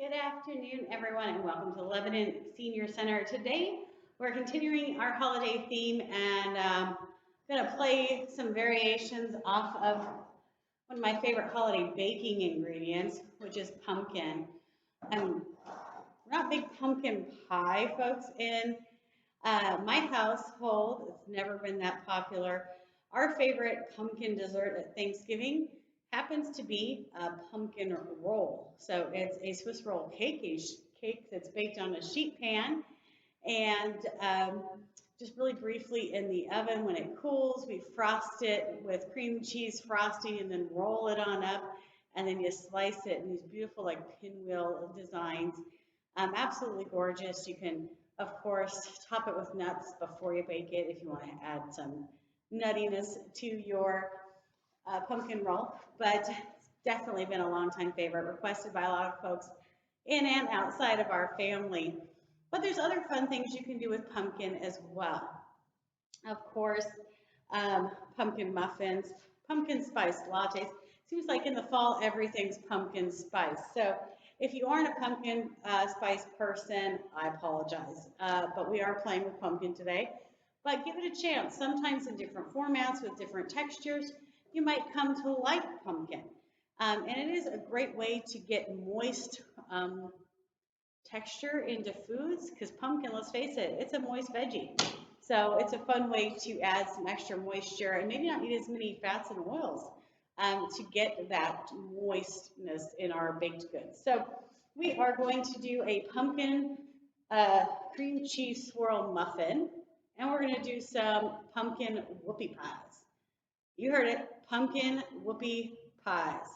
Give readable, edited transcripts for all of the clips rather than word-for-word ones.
Good afternoon, everyone, and welcome to Lebanon Senior Center. Today, we're continuing our holiday theme, and going to play some variations off of one of my favorite holiday baking ingredients, which is pumpkin. We're not big pumpkin pie folks in my household. It's never been that popular. Our favorite pumpkin dessert at Thanksgiving happens to be a pumpkin roll. So it's a Swiss roll cake that's baked on a sheet pan and just really briefly in the oven. When it cools, we frost it with cream cheese frosting and then roll it on up, and then you slice it in these beautiful like pinwheel designs. Absolutely gorgeous. You can, of course, top it with nuts before you bake it if you want to add some nuttiness to your pumpkin roll, but it's definitely been a long time favorite, requested by a lot of folks in and outside of our family. But there's other fun things you can do with pumpkin as well. Of course, pumpkin muffins, pumpkin spice lattes. Seems like in the fall, everything's pumpkin spice. So if you aren't a pumpkin spice person, I apologize. But we are playing with pumpkin today. But give it a chance. Sometimes in different formats with different textures, you might come to like pumpkin. And it is a great way to get moist texture into foods because pumpkin, let's face it, it's a moist veggie. So it's a fun way to add some extra moisture and maybe not need as many fats and oils to get that moistness in our baked goods. So we are going to do a pumpkin cream cheese swirl muffin, and we're going to do some pumpkin whoopie pies. You heard it, pumpkin whoopie pies.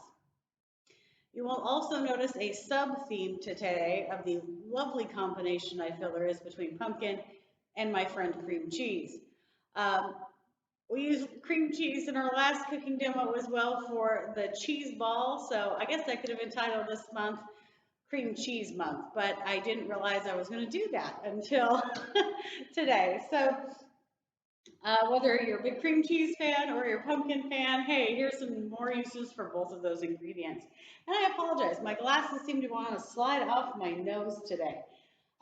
You will also notice a sub-theme today of the lovely combination I feel there is between pumpkin and my friend cream cheese. We used cream cheese in our last cooking demo as well for the cheese ball, so I guess I could have entitled this month Cream Cheese Month, but I didn't realize I was going to do that until today. So whether you're a big cream cheese fan or you're a pumpkin fan, hey, here's some more uses for both of those ingredients. And I apologize, my glasses seem to want to slide off my nose today.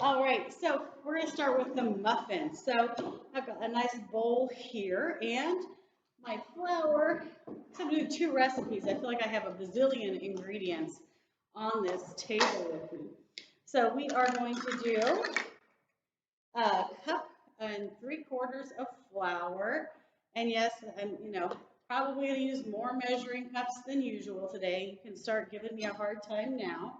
All right, so we're going to start with the muffins. So I've got a nice bowl here and my flour. So I'm doing two recipes. I feel like I have a bazillion ingredients on this table with me. So we are going to do a cup and 3/4 of flour. And yes, I'm, probably going to use more measuring cups than usual today. You can start giving me a hard time now.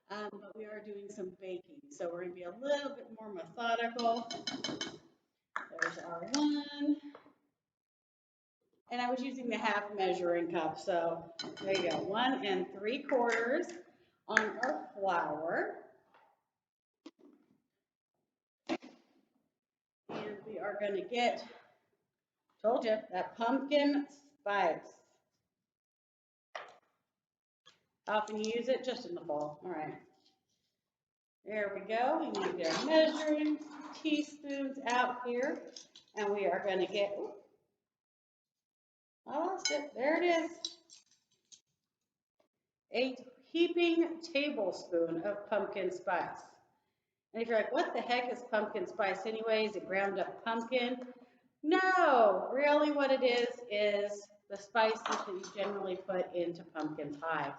But we are doing some baking, so we're going to be a little bit more methodical. There's our one. And I was using the half measuring cup, so there you go. 1 3/4 on our flour. And we are going to get, told you, that pumpkin spice. Often use it just in the fall. All right. There we go. We need our measuring teaspoons out here. And we are going to get, I lost it. There it is. A heaping tablespoon of pumpkin spice. And if you're like, what the heck is pumpkin spice anyway? Is it ground up pumpkin? No, really what it is the spices that you generally put into pumpkin pie.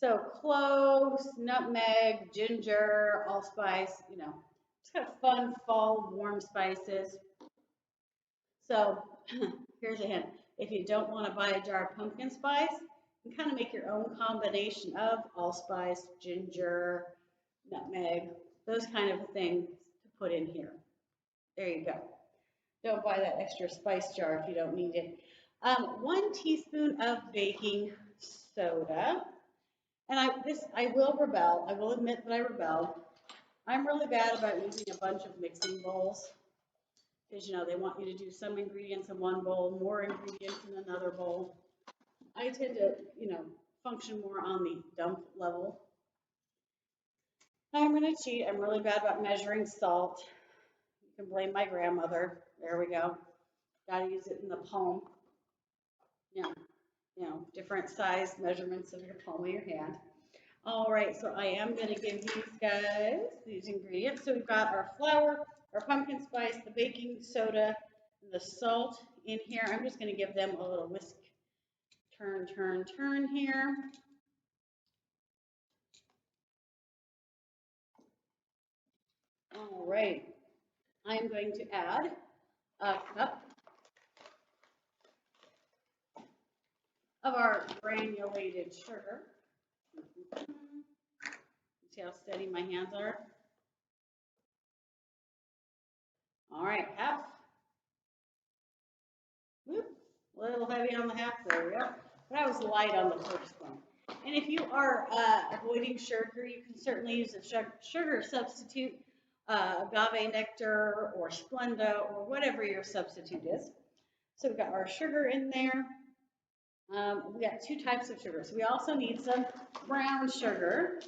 So cloves, nutmeg, ginger, allspice, just kind of fun fall warm spices. So here's a hint. If you don't want to buy a jar of pumpkin spice, you can kind of make your own combination of allspice, ginger, nutmeg, those kind of things to put in here. There you go. Don't buy that extra spice jar if you don't need it. 1 teaspoon of baking soda. And I will rebel. I will admit that I rebel. I'm really bad about using a bunch of mixing bowls because, they want you to do some ingredients in one bowl, more ingredients in another bowl. I tend to, function more on the dump level. I'm going to cheat. I'm really bad about measuring salt. You can blame my grandmother. There we go. Got to use it in the palm. Yeah, different size measurements of your palm of your hand. All right, so I am going to give these guys these ingredients. So we've got our flour, our pumpkin spice, the baking soda, the salt in here. I'm just going to give them a little whisk, turn, turn, turn here. All right, I'm going to add a cup of our granulated sugar. See how steady my hands are? All right, half. Whoop, a little heavy on the half, there we go. But I was light on the first one. And if you are avoiding sugar, you can certainly use a sugar substitute, agave nectar or Splenda or whatever your substitute is. So we've got our sugar in there. We got two types of sugar. So we also need some brown sugar.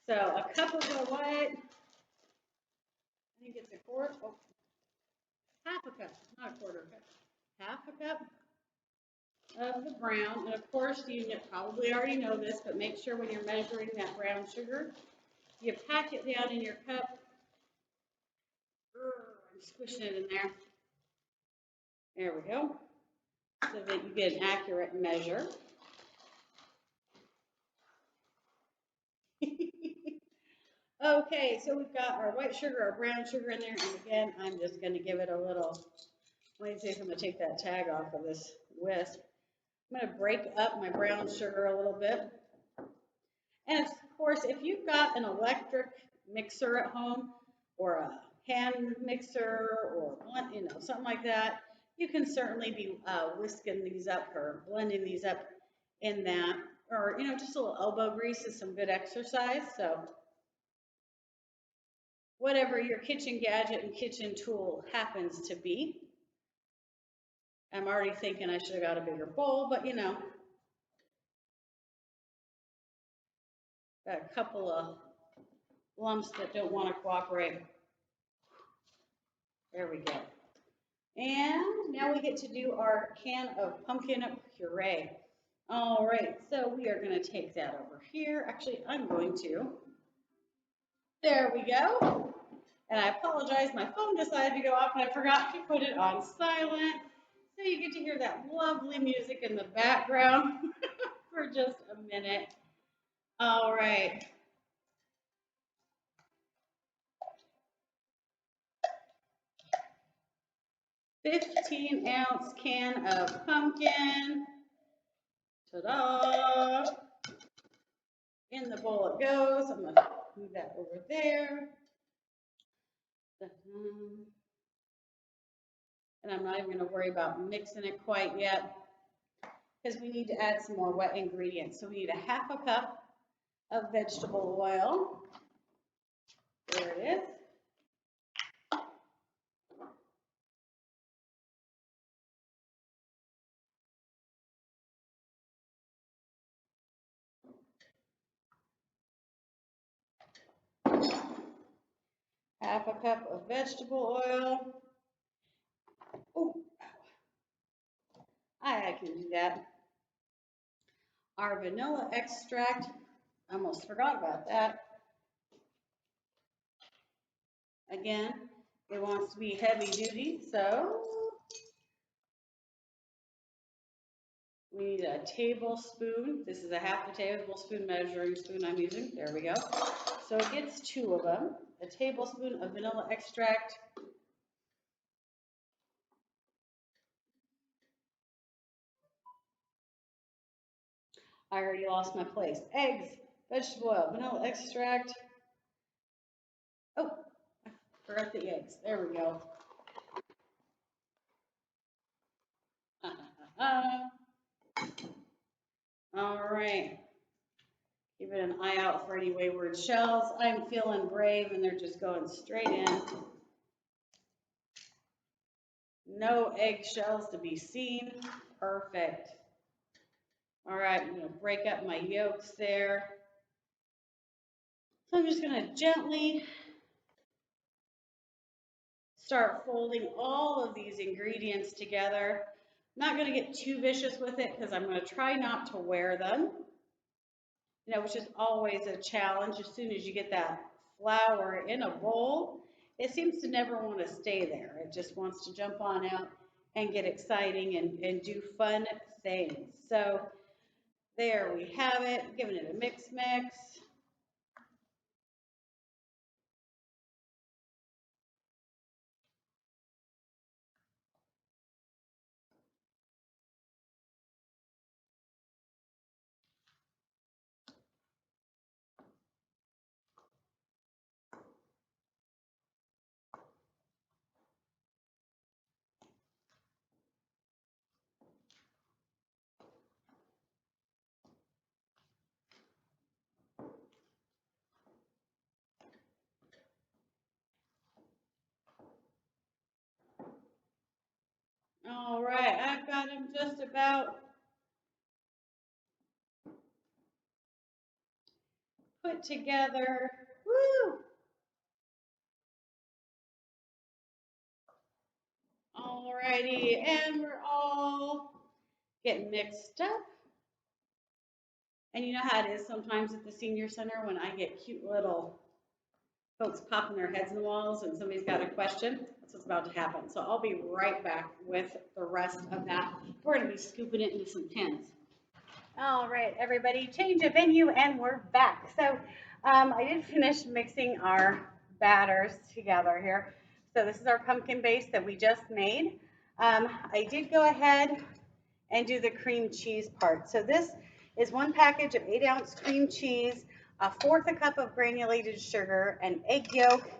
So a cup of the what? I think it's a quart. Oh, half a cup, not a quarter cup. Half a cup of the brown. And of course, you probably already know this, but make sure when you're measuring that brown sugar, you pack it down in your cup. I'm squishing it in there. There we go. So that you get an accurate measure. Okay, so we've got our white sugar, our brown sugar in there, and again, I'm just going to give it a little, let me see if I'm going to take that tag off of this whisk. I'm going to break up my brown sugar a little bit. And of course, if you've got an electric mixer at home, or a hand mixer, or something like that, you can certainly be whisking these up or blending these up in that, or just a little elbow grease is some good exercise. So whatever your kitchen gadget and kitchen tool happens to be. I'm already thinking I should have got a bigger bowl, but got a couple of lumps that don't want to cooperate. There we go. And now we get to do our can of pumpkin puree. All right, so we are going to take that over here. Actually, I'm going to. There we go. And I apologize, my phone decided to go off and I forgot to put it on silent. So you get to hear that lovely music in the background for just a minute. All right. "15-ounce can of pumpkin." Ta-da! In the bowl it goes. I'm going to move that over there. And I'm not even going to worry about mixing it quite yet because we need to add some more wet ingredients. So we need a half a cup of vegetable oil. There it is. Half a cup of vegetable oil. Oh, I can do that. Our vanilla extract. I almost forgot about that. Again, it wants to be heavy duty, so we need a tablespoon. This is a half a tablespoon measuring spoon I'm using. There we go. So it gets 2 of them. A tablespoon of vanilla extract. I already lost my place. Eggs, vegetable oil, vanilla extract. Oh, I forgot the eggs. There we go. All right. Keep an eye out for any wayward shells. I'm feeling brave and they're just going straight in. No eggshells to be seen. Perfect. All right, I'm going to break up my yolks there. So I'm just going to gently start folding all of these ingredients together. I'm not going to get too vicious with it because I'm going to try not to wear them. which is always a challenge. As soon as you get that flour in a bowl, it seems to never want to stay there. It just wants to jump on out and get exciting and do fun things. So there we have it, giving it a mix. All right, I've got them just about put together. Woo! Alrighty, and we're all getting mixed up. And you know how it is sometimes at the senior center when I get cute little folks popping their heads in the walls and somebody's got a question. That's what's about to happen. So I'll be right back with the rest of that. We're going to be scooping it into some tins. All right, everybody, change of venue and we're back. So I did finish mixing our batters together here. So this is our pumpkin base that we just made. I did go ahead and do the cream cheese part. So this is one package of 8-ounce cream cheese, a fourth a cup of granulated sugar, an egg yolk,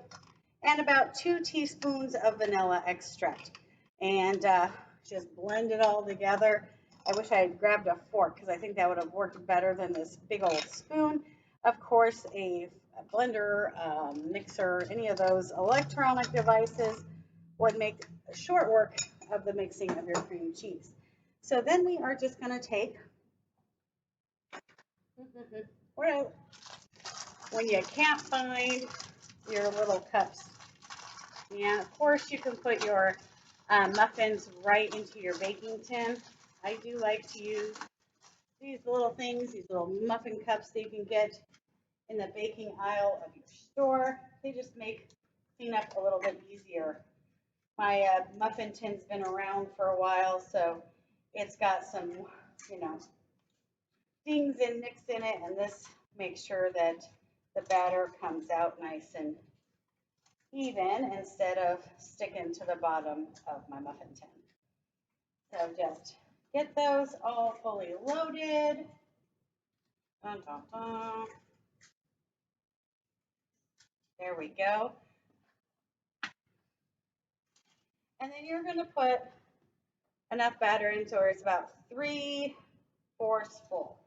and about 2 teaspoons of vanilla extract. And just blend it all together. I wish I had grabbed a fork because I think that would have worked better than this big old spoon. Of course, a blender, mixer, any of those electronic devices would make short work of the mixing of your cream cheese. So then we are just going to take, when you can't find your little cups, yeah, of course you can put your muffins right into your baking tin. I do like to use these little things, these little muffin cups that you can get in the baking aisle of your store. They just make cleanup a little bit easier. My muffin tin's been around for a while, so it's got some, dings and nicks in it, and this makes sure that the batter comes out nice and even instead of sticking to the bottom of my muffin tin. So just get those all fully loaded. Dun, dun, dun. There we go. And then you're going to put enough batter in so it's about 3/4 full.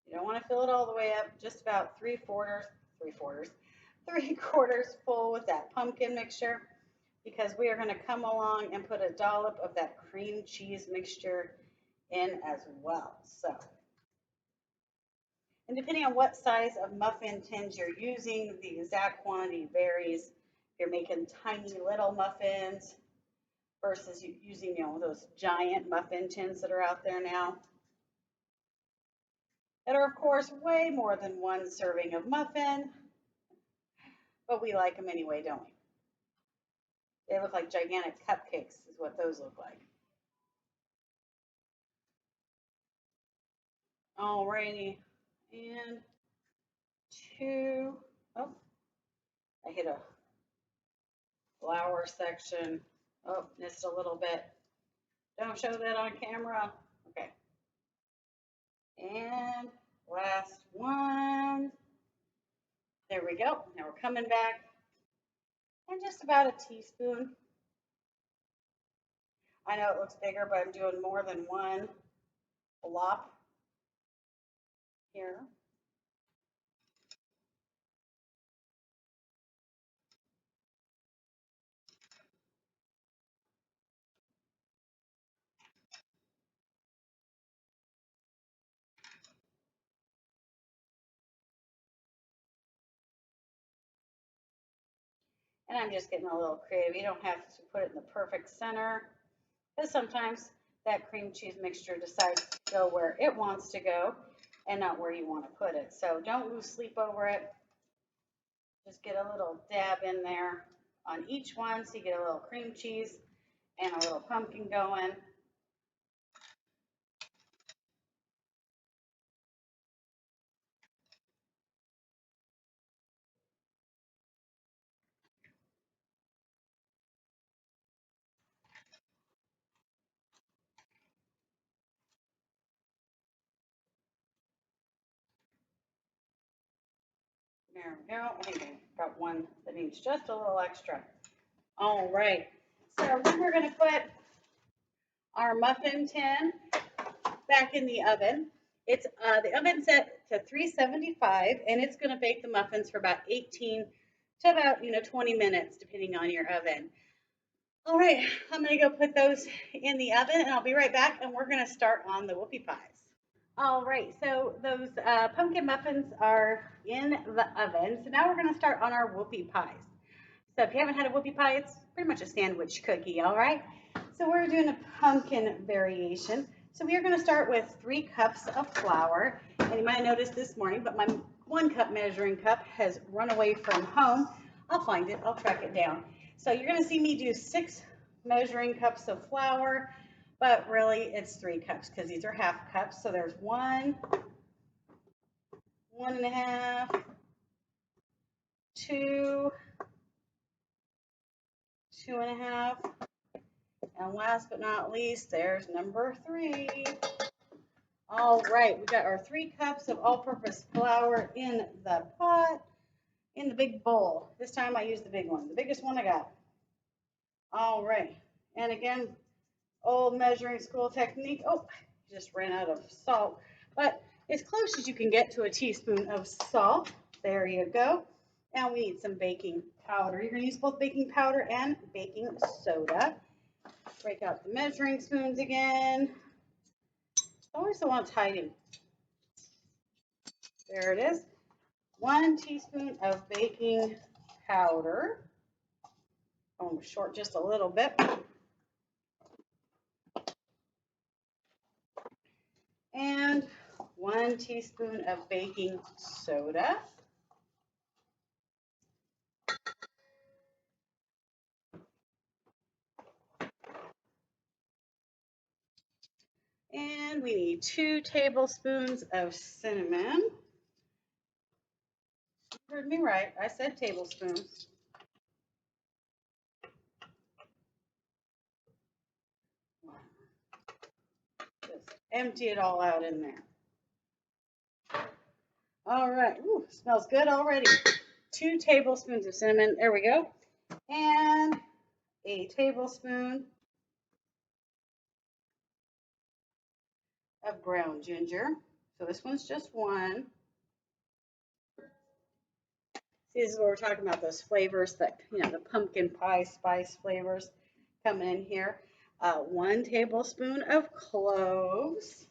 You don't want to fill it all the way up, just about 3/4 full with that pumpkin mixture, because we are going to come along and put a dollop of that cream cheese mixture in as well. So, and depending on what size of muffin tins you're using, the exact quantity varies. If you're making tiny little muffins versus using, those giant muffin tins that are out there now, that are of course way more than one serving of muffin, but we like them anyway, don't we? They look like gigantic cupcakes is what those look like. Alrighty, and oh, I hit a flour section. Oh, missed a little bit. Don't show that on camera. Okay. And last one. There we go. Now we're coming back. And just about a teaspoon. I know it looks bigger, but I'm doing more than one blop here. And I'm just getting a little creative. You don't have to put it in the perfect center, because sometimes that cream cheese mixture decides to go where it wants to go and not where you want to put it. So don't lose sleep over it. Just get a little dab in there on each one so you get a little cream cheese and a little pumpkin going. There we go. I think I got one that needs just a little extra. All right. So then we're going to put our muffin tin back in the oven. It's the oven set to 375, and it's going to bake the muffins for about 18 to about 20 minutes, depending on your oven. All right, I'm going to go put those in the oven, and I'll be right back, and we're going to start on the whoopie pies. All right, so those pumpkin muffins are in the oven. So now we're going to start on our whoopie pies. So if you haven't had a whoopie pie, it's pretty much a sandwich cookie, all right? So we're doing a pumpkin variation. So we are going to start with 3 cups of flour. And you might have noticed this morning, but my 1 cup measuring cup has run away from home. I'll find it. I'll track it down. So you're going to see me do 6 measuring cups of flour, but really it's 3 cups because these are half cups. So there's 1, 1.5, 2, 2.5, and last but not least, there's number 3. All right, we got our 3 cups of all-purpose flour in the pot, in the big bowl. This time I used the big one, the biggest one I got. All right, and again, old measuring school technique. Oh, just ran out of salt, but as close as you can get to a teaspoon of salt. There you go. Now we need some baking powder. You're going to use both baking powder and baking soda. Break out the measuring spoons again. Always the one tidy. There it is. 1 teaspoon of baking powder. Oh, short just a little bit. And 1 teaspoon of baking soda. And we need 2 tablespoons of cinnamon. You heard me right. I said tablespoons. Just empty it all out in there. All right. Ooh, smells good already. 2 tablespoons of cinnamon. There we go. And a tablespoon of ground ginger. So this one's just 1. See, this is what we're talking about, those flavors that, the pumpkin pie spice flavors coming in here. 1 tablespoon of cloves.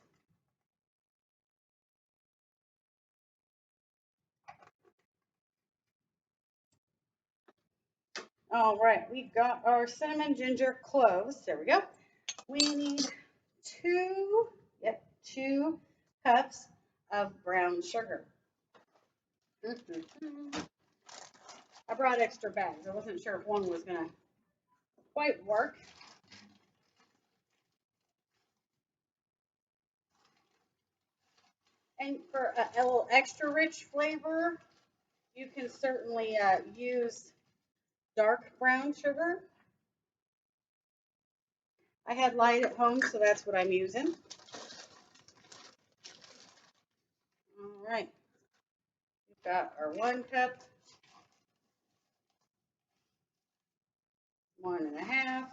All right, we've got our cinnamon, ginger, cloves. There we go. We need 2 cups of brown sugar. I brought extra bags. I wasn't sure if one was going to quite work. And for a little extra rich flavor, you can certainly use dark brown sugar. I had light at home, so that's what I'm using. All right. We've got our 1 cup, 1.5.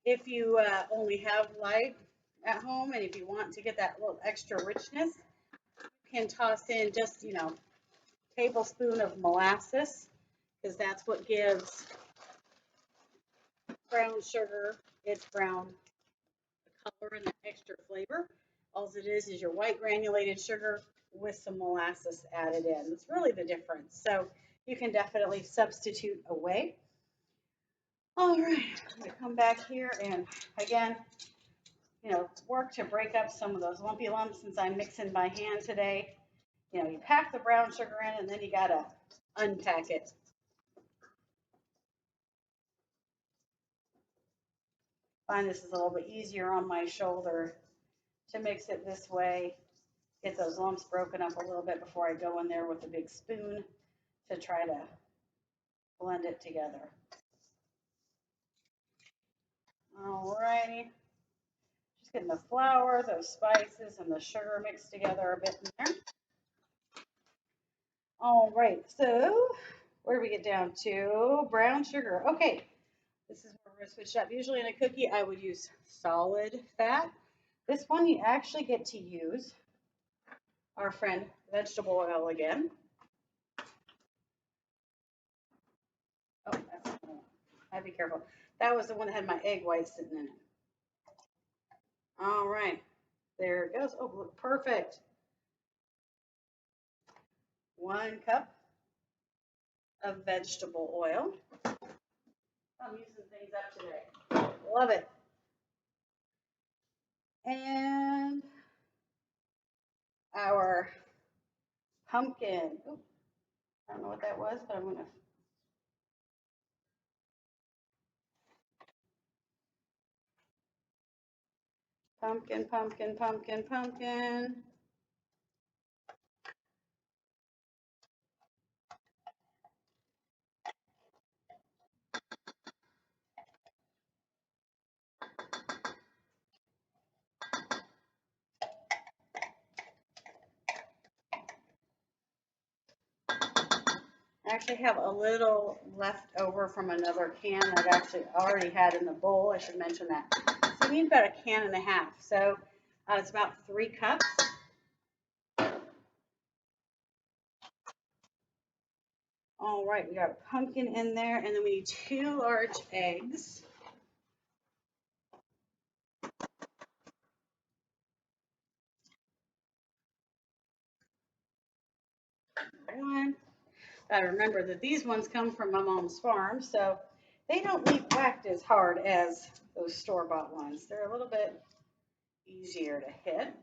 If you only have light at home and if you want to get that little extra richness, you can toss in just, tablespoon of molasses, because that's what gives brown sugar its brown color and the extra flavor. All it is your white granulated sugar with some molasses added in. It's really the difference. So you can definitely substitute away. All right, I'm gonna come back here and again, work to break up some of those lumpy lumps since I'm mixing by hand today. You pack the brown sugar in and then you gotta unpack it. Find this is a little bit easier on my shoulder to mix it this way. Get those lumps broken up a little bit before I go in there with a big spoon to try to blend it together. Alrighty. Just getting the flour, those spices, and the sugar mixed together a bit in there. All right, so where do we get down to? Brown sugar. Okay, this is where we're going to switch up. Usually in a cookie, I would use solid fat. This one, you actually get to use our friend vegetable oil again. Oh, I'd be careful. That was the one that had my egg white sitting in it. All right, there it goes. Oh, look, perfect. 1 cup of vegetable oil. I'm using things up today. Love it. And our pumpkin. Ooh, I don't know what that was, but I'm going to. Pumpkin, pumpkin, pumpkin, pumpkin. I actually have a little left over from another can I've actually already had in the bowl. I should mention that. So we need about 1.5 cans. So it's about 3 cups. All right, we got a pumpkin in there, and then we need 2 large eggs. One. Gotta remember that these ones come from my mom's farm, so they don't leave whacked as hard as those store-bought ones. They're a little bit easier to hit.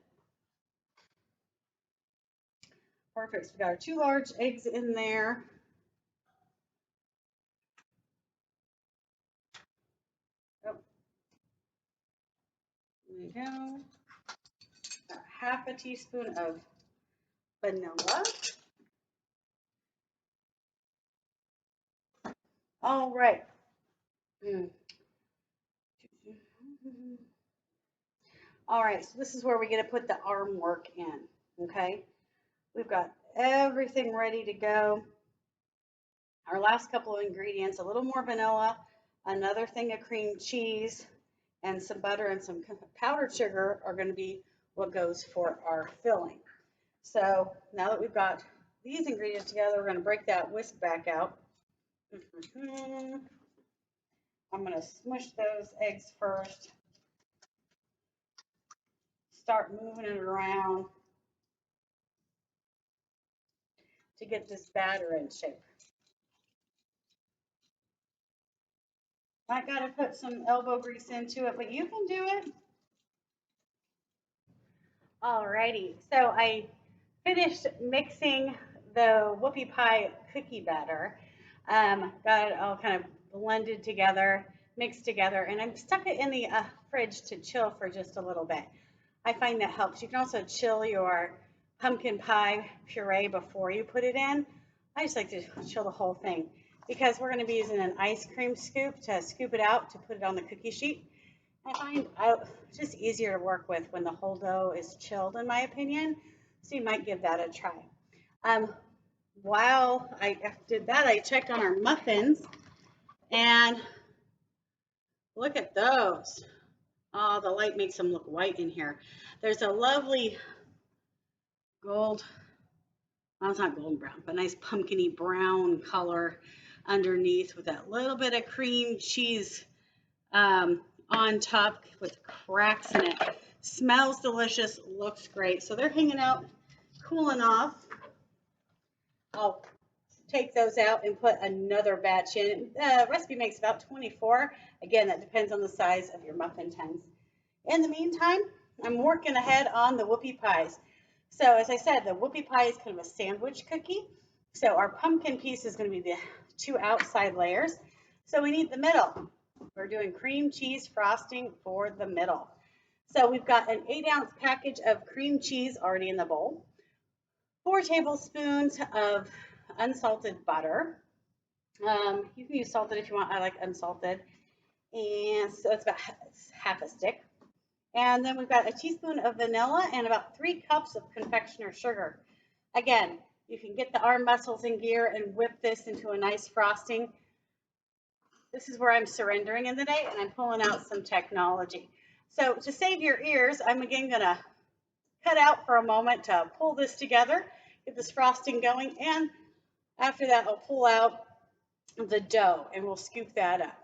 Perfect. So we got our 2 large eggs in there. Oh, there we go. About 1/2 teaspoon of vanilla. All right. All right, so this is where we get to put the arm work in, okay? We've got everything ready to go. Our last couple of ingredients, a little more vanilla, another thing of cream cheese, and some butter and some powdered sugar are going to be what goes for our filling. So now that we've got these ingredients together, we're going to break that whisk back out. I'm going to smush those eggs first. Start moving it around to get this batter in shape. I got to put some elbow grease into it, but you can do it. Alrighty, so I finished mixing the whoopie pie cookie batter. Got it all kind of blended together, mixed together, and I stuck it in the fridge to chill for just a little bit. I find that helps. You can also chill your pumpkin pie puree before you put it in. I just like to chill the whole thing because we're going to be using an ice cream scoop to scoop it out to put it on the cookie sheet. I find it's just easier to work with when the whole dough is chilled, in my opinion. So you might give that a try. While I did that, I checked on our muffins, and look at those. Oh, the light makes them look white in here. There's a lovely gold, well, it's not golden brown, but nice pumpkin-y brown color underneath with that little bit of cream cheese on top with cracks in it. Smells delicious, looks great. So they're hanging out, cooling off. I'll take those out and put another batch in. The recipe makes about 24. Again, that depends on the size of your muffin tins. In the meantime, I'm working ahead on the whoopie pies. So as I said, the whoopie pie is kind of a sandwich cookie. So our pumpkin piece is going to be the 2 outside layers. So we need the middle. We're doing cream cheese frosting for the middle. So we've got an 8-ounce package of cream cheese already in the bowl, 4 tablespoons of unsalted butter. You can use salted if you want. I like unsalted. And so it's about half a stick. And then we've got a teaspoon of vanilla and about 3 cups of confectioner sugar. Again, you can get the arm muscles in gear and whip this into a nice frosting. This is where I'm surrendering in the day and I'm pulling out some technology. So to save your ears, I'm again going to cut out for a moment to pull this together, get this frosting going, and after that I'll pull out the dough and we'll scoop that up.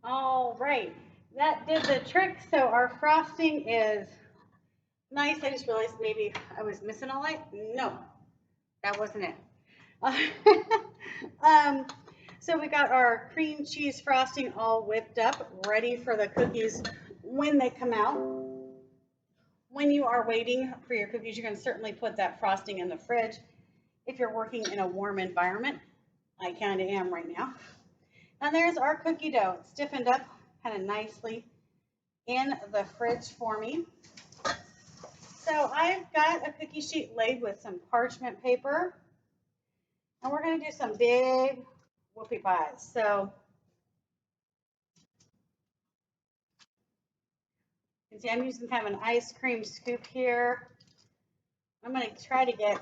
All right, that did the trick. So our frosting is nice. I just realized maybe I was missing a light. No, that wasn't it. So we got our cream cheese frosting all whipped up, ready for the cookies when they come out. When you are waiting for your cookies, you can certainly put that frosting in the fridge. If you're working in a warm environment, I kind of am right now. And there's our cookie dough. It's stiffened up kind of nicely in the fridge for me. So I've got a cookie sheet laid with some parchment paper. And we're going to do some big whoopie pies. So you can see I'm using kind of an ice cream scoop here. I'm going to try to get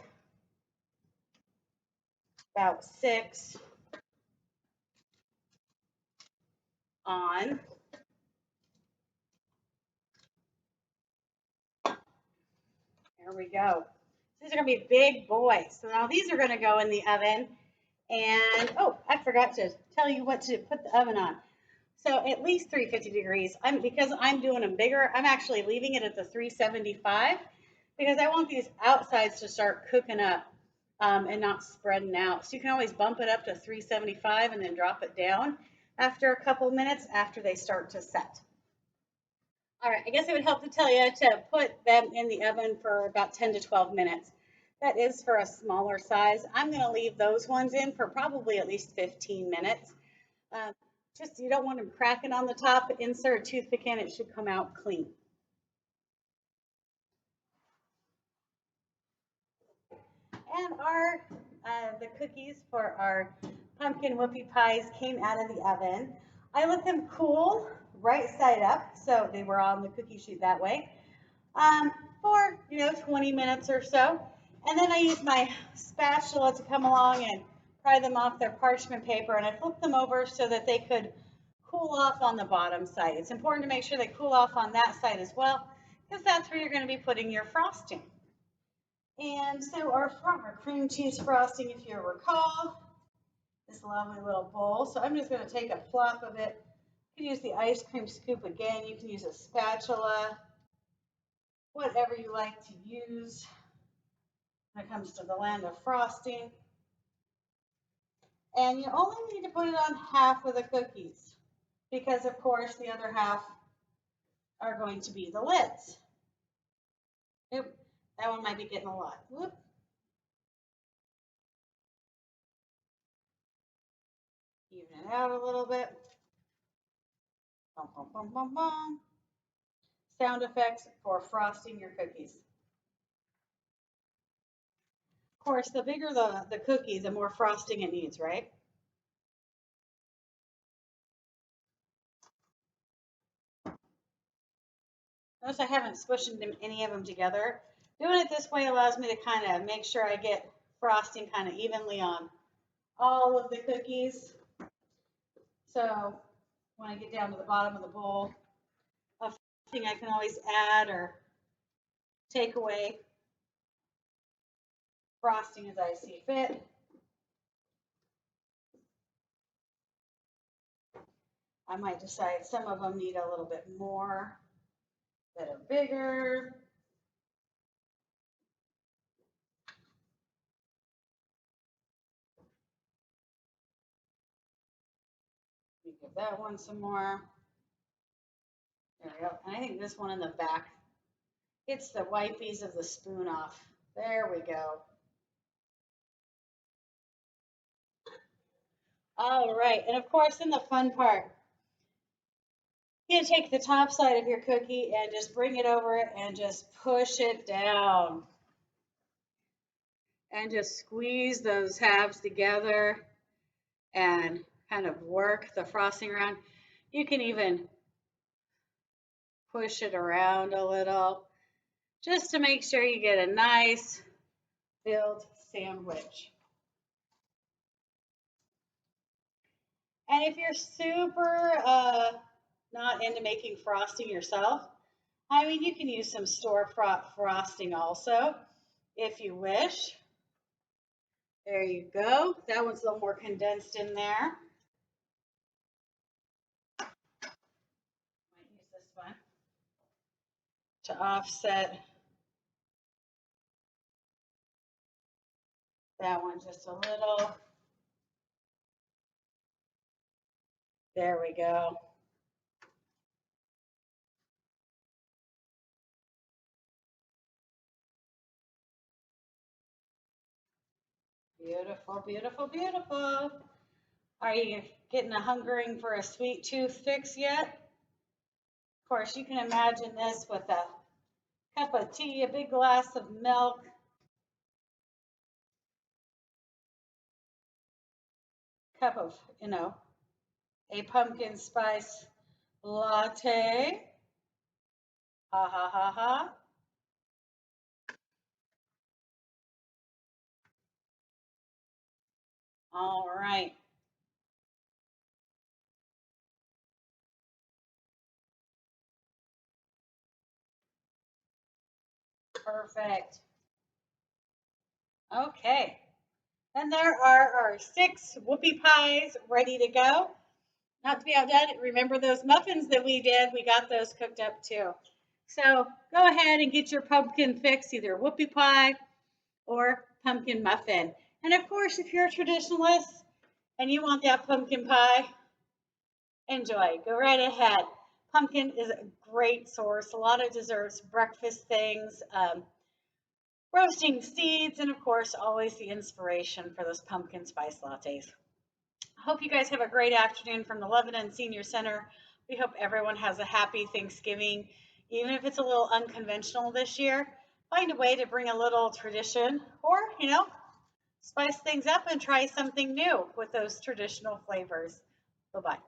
about 6 on. There we go. These are going to be big boys. So now these are going to go in the oven. And, oh, I forgot to tell you what to put the oven on. So at least 350 degrees. Because I'm doing them bigger, I'm actually leaving it at the 375 because I want these outsides to start cooking up and not spreading out. So you can always bump it up to 375 and then drop it down after a couple minutes after they start to set. All right, I guess it would help to tell you to put them in the oven for about 10 to 12 minutes. That is for a smaller size. I'm going to leave those ones in for probably at least 15 minutes. Just you don't want them cracking on the top. Insert a toothpick in, it should come out clean. And our the cookies for our pumpkin whoopie pies came out of the oven. I let them cool right side up, so they were on the cookie sheet that way, for 20 minutes or so. And then I used my spatula to come along and pry them off their parchment paper, and I flipped them over so that they could cool off on the bottom side. It's important to make sure they cool off on that side as well, because that's where you're going to be putting your frosting. And so our cream cheese frosting, if you recall, this lovely little bowl. So I'm just going to take a plop of it. You can use the ice cream scoop again. You can use a spatula, whatever you like to use when it comes to the land of frosting. And you only need to put it on half of the cookies because, of course, the other half are going to be the lids. Oop, that one might be getting a lot. Whoop. Even it out a little bit. Bum, bum, bum, bum, bum. Sound effects for frosting your cookies. Of course, the bigger the cookie, the more frosting it needs, right? Notice I haven't squished any of them together. Doing it this way allows me to kind of make sure I get frosting kind of evenly on all of the cookies. So when I get down to the bottom of the bowl, a thing I can always add or take away frosting as I see fit. I might decide some of them need a little bit more that are bigger. Give that one some more. There we go. And I think this one in the back gets the wipies of the spoon off. There we go. All right, and of course, then the fun part. You're gonna take the top side of your cookie and just bring it over and just push it down. And just squeeze those halves together and kind of work the frosting around. You can even push it around a little just to make sure you get a nice filled sandwich. And if you're super not into making frosting yourself, I mean, you can use some store frosting also if you wish. There you go. That one's a little more condensed in there. Might use this one to offset that one just a little. There we go. Beautiful, beautiful, beautiful. Are you getting a hungering for a sweet tooth fix yet? Of course, you can imagine this with a cup of tea, a big glass of milk, cup of, a pumpkin spice latte. Ha ha ha ha. All right. Perfect. Okay. And there are our 6 whoopie pies ready to go. Not to be outdone, remember those muffins that we did? We got those cooked up too. So go ahead and get your pumpkin fix, either whoopie pie or pumpkin muffin. And of course, if you're a traditionalist and you want that pumpkin pie, enjoy. Go right ahead. Pumpkin is a great source. A lot of desserts, breakfast things, roasting seeds, and of course, always the inspiration for those pumpkin spice lattes. I hope you guys have a great afternoon from the Lebanon Senior Center. We hope everyone has a happy Thanksgiving, even if it's a little unconventional this year. Find a way to bring a little tradition or, spice things up and try something new with those traditional flavors. Bye-bye.